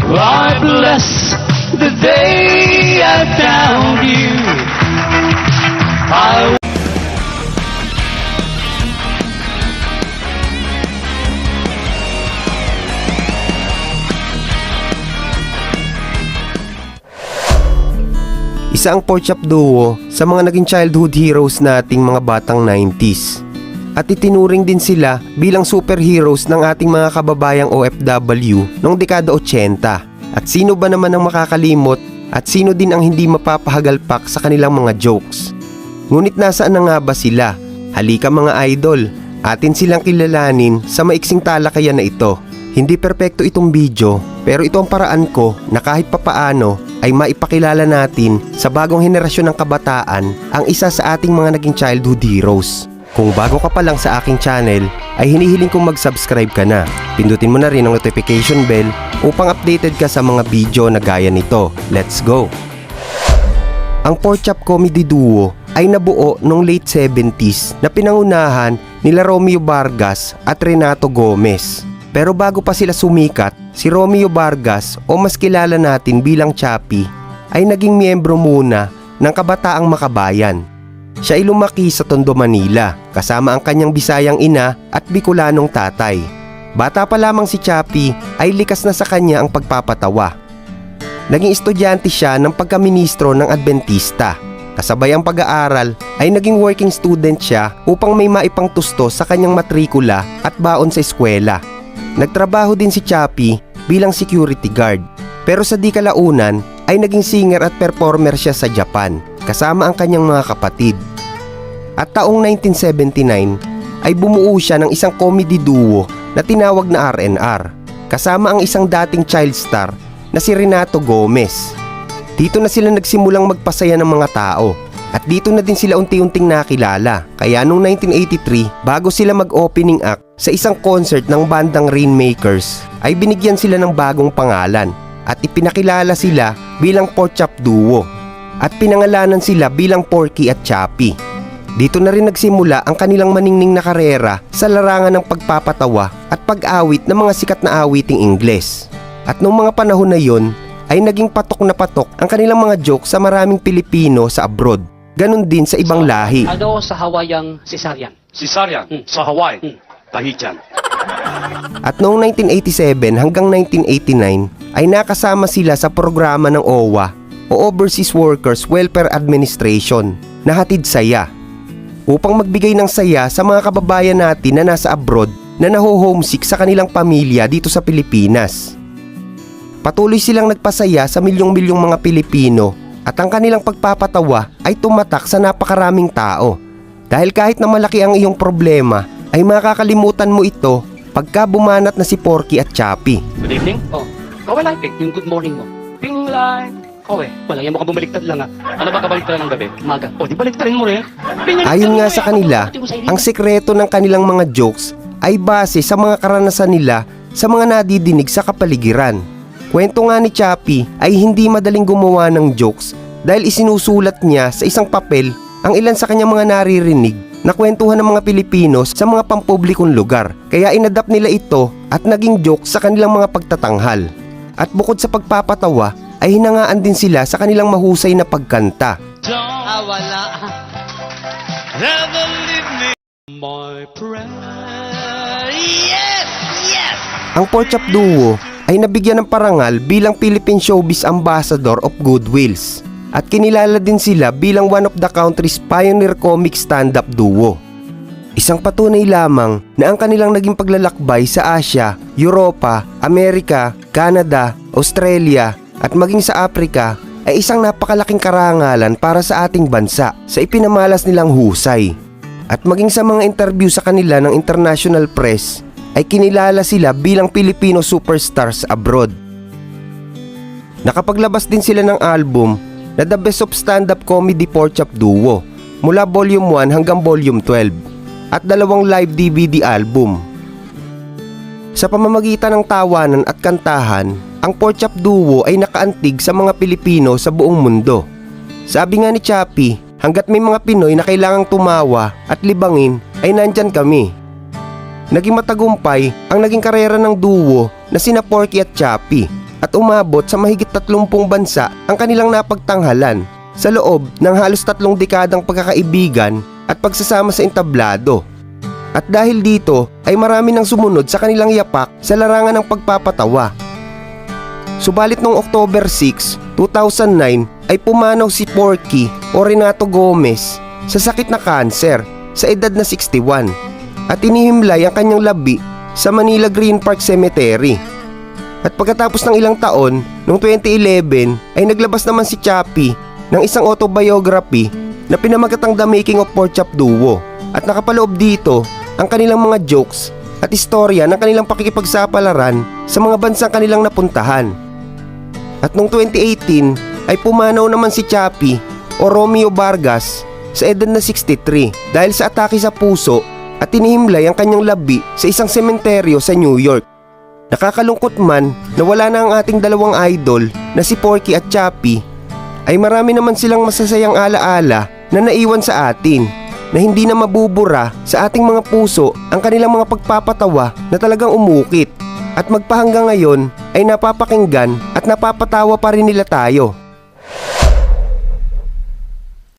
I bless the day I found you. I Isa ang pork chop duo sa mga naging childhood heroes nating mga batang 90s. At itinuring din sila bilang superheroes ng ating mga kababayang OFW noong dekada 80. At sino ba naman ang makakalimot at sino din ang hindi mapapahagalpak sa kanilang mga jokes? Ngunit nasaan na nga ba sila? Halika mga idol, atin silang kilalanin sa maiksing talakayan na ito. Hindi perpekto itong video, pero ito ang paraan ko na kahit papaano ay maipakilala natin sa bagong henerasyon ng kabataan ang isa sa ating mga naging childhood heroes. Kung bago ka pa lang sa aking channel, ay hinihiling kong mag-subscribe ka na. Pindutin mo na rin ang notification bell upang updated ka sa mga video na gaya nito. Let's go! Ang pork chop comedy duo ay nabuo noong late 70s na pinangunahan nila Romeo Vargas at Renato Gomez. Pero bago pa sila sumikat, si Romeo Vargas o mas kilala natin bilang Chappy ay naging miyembro muna ng Kabataang Makabayan. Siya ay lumaki sa Tondo, Manila kasama ang kanyang Bisayang ina at Bicolanong tatay. Bata pa lamang si Chappy ay likas na sa kanya ang pagpapatawa. Naging estudyante siya ng pagkaministro ng Adventista. Kasabay ang pag-aaral ay naging working student siya upang may maipangtusto sa kanyang matrikula at baon sa eskwela. Nagtrabaho din si Chappy bilang security guard. Pero sa di kalaunan ay naging singer at performer siya sa Japan kasama ang kanyang mga kapatid. At taong 1979 ay bumuo siya ng isang comedy duo na tinawag na R&R kasama ang isang dating child star na si Renato Gomez. Dito na sila nagsimulang magpasaya ng mga tao at dito na din sila unti-unting nakilala. Kaya noong 1983 bago sila mag-opening act sa isang concert ng bandang Rainmakers ay binigyan sila ng bagong pangalan at ipinakilala sila bilang pork chop duo at pinangalanan sila bilang Porky at Chappy. Dito na rin nagsimula ang kanilang maningning na karera sa larangan ng pagpapatawa at pag-awit ng mga sikat na awiting Ingles. At noong mga panahon na yon ay naging patok na patok ang kanilang mga jokes sa maraming Pilipino sa abroad. Ganon din sa ibang lahi. Ano sa Hawaiiang cesarean? Cesarean sa Hawaii, Tahitian. At noong 1987 hanggang 1989 ay nakasama sila sa programa ng OWA o Overseas Workers Welfare Administration na Hatid Saya upang magbigay ng saya sa mga kababayan natin na nasa abroad na naho-homesick sa kanilang pamilya dito sa Pilipinas. Patuloy silang nagpasaya sa milyong-milyong mga Pilipino at ang kanilang pagpapatawa ay tumatak sa napakaraming tao. Dahil kahit na malaki ang iyong problema ay makakalimutan mo ito pagka bumanat na si Porky at Chappy. Good evening? Oh, kaway lang, yung good morning mo. Ping light. Kaway, wala yan, mukhang bumaliktad lang ah. Ano ba kabaliktaran ng gabi? Maga. Oh, di baliktarin mo rin. Ayon nga sa kanila, ang sekreto ng kanilang mga jokes ay base sa mga karanasan nila sa mga nadidinig sa kapaligiran. Kwento nga ni Chappy ay hindi madaling gumawa ng jokes dahil isinusulat niya sa isang papel ang ilan sa kanyang mga naririnig na kwentuhan ng mga Pilipino sa mga pampublikong lugar. Kaya inadapt nila ito at naging joke sa kanilang mga pagtatanghal. At bukod sa pagpapatawa ay hinangaan din sila sa kanilang mahusay na pagkanta. wala. Never leave me, my friend. Yes! Yes! Ang pork chop duo ay nabigyan ng parangal bilang Philippine Showbiz Ambassador of Goodwills at kinilala din sila bilang one of the country's pioneer comic stand-up duo. Isang patunay lamang na ang kanilang naging paglalakbay sa Asia, Europa, Amerika, Canada, Australia at maging sa Africa ay isang napakalaking karangalan para sa ating bansa sa ipinamalas nilang husay. At maging sa mga interview sa kanila ng international press ay kinilala sila bilang Filipino superstars abroad. Nakapaglabas din sila ng album na The Best of Stand-Up Comedy Pork Chop Duo mula Volume 1 hanggang Volume 12 at 2 live DVD album. Sa pamamagitan ng tawanan at kantahan, ang pork chop duo ay nakaantig sa mga Pilipino sa buong mundo. Sabi nga ni Chappy, hanggat may mga Pinoy na kailangang tumawa at libangin ay nandyan kami. Naging matagumpay ang naging karera ng duo na sina Porky at Chappy at umabot sa mahigit 30 bansa ang kanilang napagtanghalan sa loob ng halos 3 dekadang pagkakaibigan at pagsasama sa entablado. At dahil dito ay marami nang sumunod sa kanilang yapak sa larangan ng pagpapatawa. Subalit noong October 6, 2009 ay pumanaw si Porky o Renato Gomez sa sakit na kanser sa edad na 61 at inihimlay ang kanyang labi sa Manila Green Park Cemetery. At pagkatapos ng ilang taon, noong 2011 ay naglabas naman si Chappie ng isang autobiography na pinamagatang The Making of Pork Chop Duo at nakapaloob dito ang kanilang mga jokes at istorya ng kanilang pakikipagsapalaran sa mga bansang kanilang napuntahan. At noong 2018 ay pumanaw naman si Chappie o Romeo Vargas sa edad na 63 dahil sa atake sa puso at tinihimlay ang kanyang labi sa isang sementeryo sa New York. Nakakalungkot man na wala na ang ating dalawang idol na si Porky at Chappie, ay marami naman silang masasayang alaala na naiwan sa atin na hindi na mabubura sa ating mga puso ang kanilang mga pagpapatawa na talagang umukit at magpahanggang ngayon ay napapakinggan at napapatawa pa rin nila tayo.